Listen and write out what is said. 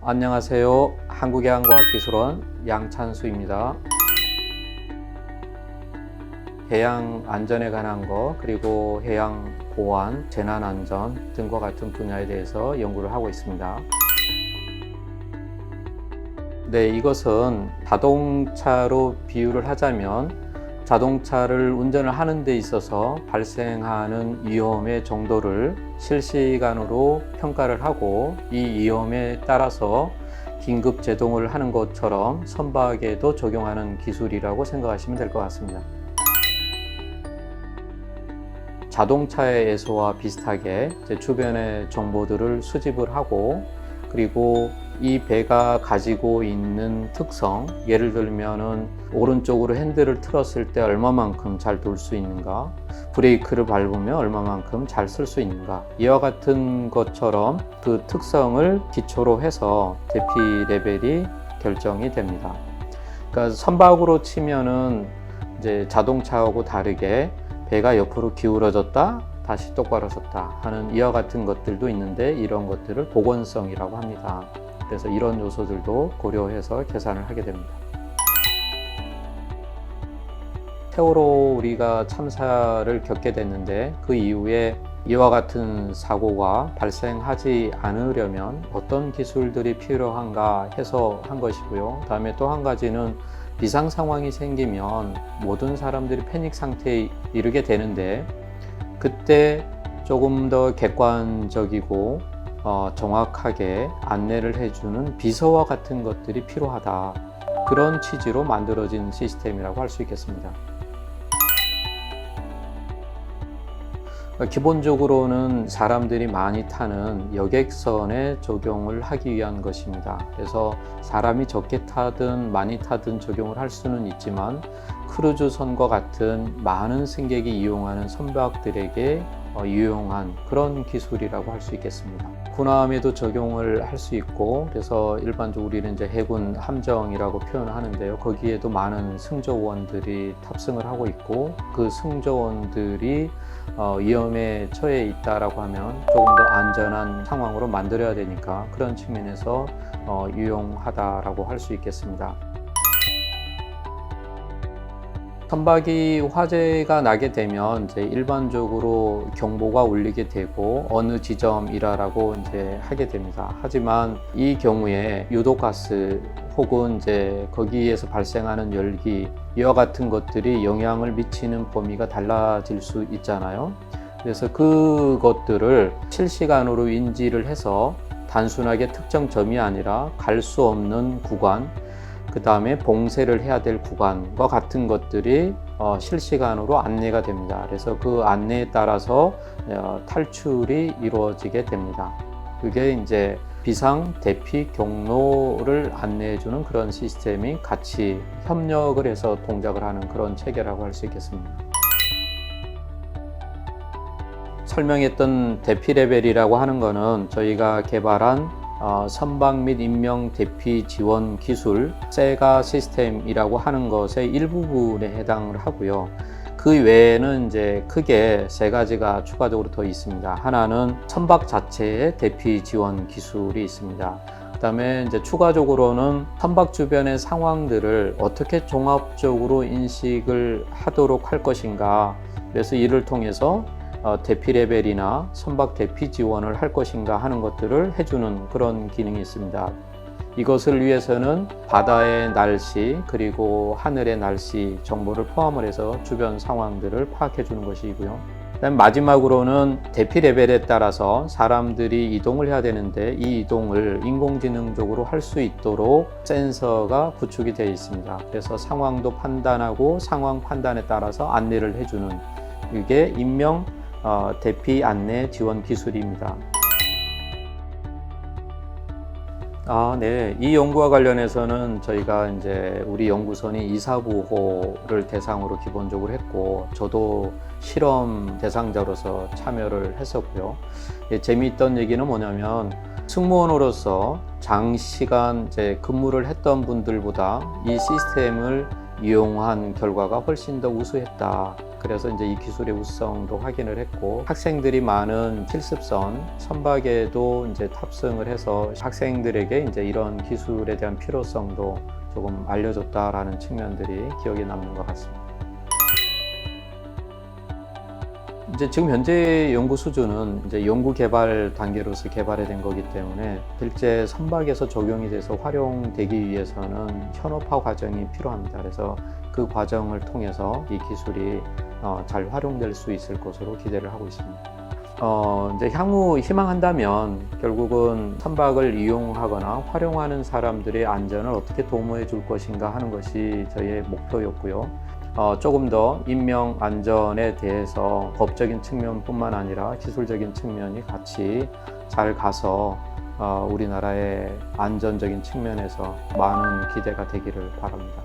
안녕하세요. 한국해양과학기술원 양찬수입니다. 해양 안전에 관한 거, 그리고 해양 보안, 재난 안전 등과 같은 분야에 대해서 연구를 하고 있습니다. 네, 이것은 자동차로 비유를 하자면 자동차를 운전을 하는 데 있어서 발생하는 위험의 정도를 실시간으로 평가를 하고 이 위험에 따라서 긴급 제동을 하는 것처럼 선박에도 적용하는 기술이라고 생각하시면 될 것 같습니다. 자동차에서와 비슷하게 제 주변의 정보들을 수집을 하고, 그리고 이 배가 가지고 있는 특성, 예를 들면은 오른쪽으로 핸들을 틀었을 때 얼마만큼 잘 돌 수 있는가, 브레이크를 밟으면 얼마만큼 잘 쓸 수 있는가, 이와 같은 것처럼 그 특성을 기초로 해서 대피 레벨이 결정이 됩니다. 그러니까 선박으로 치면은 이제 자동차하고 다르게 배가 옆으로 기울어졌다, 다시 똑바로 섰다 하는 이와 같은 것들도 있는데, 이런 것들을 복원성이라고 합니다. 그래서 이런 요소들도 고려해서 계산을 하게 됩니다. 세월호 우리가 참사를 겪게 됐는데, 그 이후에 이와 같은 사고가 발생하지 않으려면 어떤 기술들이 필요한가 해서 한 것이고요. 다음에 또 한 가지는 비상 상황이 생기면 모든 사람들이 패닉 상태에 이르게 되는데, 그때 조금 더 객관적이고 정확하게 안내를 해주는 비서와 같은 것들이 필요하다. 그런 취지로 만들어진 시스템이라고 할 수 있겠습니다. 기본적으로는 사람들이 많이 타는 여객선에 적용을 하기 위한 것입니다. 그래서 사람이 적게 타든 많이 타든 적용을 할 수는 있지만, 크루즈선과 같은 많은 승객이 이용하는 선박들에게 유용한 그런 기술이라고 할 수 있겠습니다. 군함에도 적용을 할 수 있고, 그래서 일반적으로 우리는 이제 해군 함정이라고 표현을 하는데요. 거기에도 많은 승조원들이 탑승을 하고 있고, 그 승조원들이 위험에 처해 있다라고 하면 조금 더 안전한 상황으로 만들어야 되니까, 그런 측면에서 유용하다라고 할 수 있겠습니다. 선박이 화재가 나게 되면 이제 일반적으로 경보가 울리게 되고 어느 지점이라고 이제 하게 됩니다. 하지만 이 경우에 유독가스 혹은 이제 거기에서 발생하는 열기, 이와 같은 것들이 영향을 미치는 범위가 달라질 수 있잖아요. 그래서 그것들을 실시간으로 인지를 해서 단순하게 특정 점이 아니라 갈 수 없는 구간, 그 다음에 봉쇄를 해야 될 구간과 같은 것들이 실시간으로 안내가 됩니다. 그래서 그 안내에 따라서 탈출이 이루어지게 됩니다. 그게 이제 비상 대피 경로를 안내해주는 그런 시스템이 같이 협력을 해서 동작을 하는 그런 체계라고 할 수 있겠습니다. 설명했던 대피 레벨이라고 하는 거는 저희가 개발한 선박 및 인명 대피 지원 기술 세가 시스템이라고 하는 것의 일부분에 해당을 하고요. 그 외에는 이제 크게 세 가지가 추가적으로 더 있습니다. 하나는 선박 자체의 대피 지원 기술이 있습니다. 그다음에 이제 추가적으로는 선박 주변의 상황들을 어떻게 종합적으로 인식을 하도록 할 것인가, 그래서 이를 통해서 대피 레벨이나 선박 대피 지원을 할 것인가 하는 것들을 해주는 그런 기능이 있습니다. 이것을 위해서는 바다의 날씨 그리고 하늘의 날씨 정보를 포함을 해서 주변 상황들을 파악해 주는 것이고요. 그다음 마지막으로는 대피 레벨에 따라서 사람들이 이동을 해야 되는데, 이 이동을 인공지능적으로 할 수 있도록 센서가 구축이 되어 있습니다. 그래서 상황도 판단하고 상황 판단에 따라서 안내를 해주는, 이게 인명 대피 안내 지원 기술입니다. 네. 이 연구와 관련해서는 저희가 이제 우리 연구선이 이사부호를 대상으로 기본적으로 했고, 저도 실험 대상자로서 참여를 했었고요. 재미있던 얘기는 뭐냐면, 승무원으로서 장시간 이제 근무를 했던 분들보다 이 시스템을 이용한 결과가 훨씬 더 우수했다. 그래서 이제 이 기술의 우수성도 확인을 했고, 학생들이 많은 필습선 선박에도 이제 탑승을 해서 학생들에게 이제 이런 기술에 대한 필요성도 조금 알려줬다라는 측면들이 기억에 남는 것 같습니다. 이제 지금 현재 연구 수준은 이제 연구 개발 단계로서 개발이 된 거기 때문에 실제 선박에서 적용이 돼서 활용되기 위해서는 현업화 과정이 필요합니다. 그래서 그 과정을 통해서 이 기술이 잘 활용될 수 있을 것으로 기대를 하고 있습니다. 이제 향후 희망한다면 결국은 선박을 이용하거나 활용하는 사람들의 안전을 어떻게 도모해 줄 것인가 하는 것이 저희의 목표였고요. 조금 더 인명 안전에 대해서 법적인 측면뿐만 아니라 기술적인 측면이 같이 잘 가서 우리나라의 안전적인 측면에서 많은 기대가 되기를 바랍니다.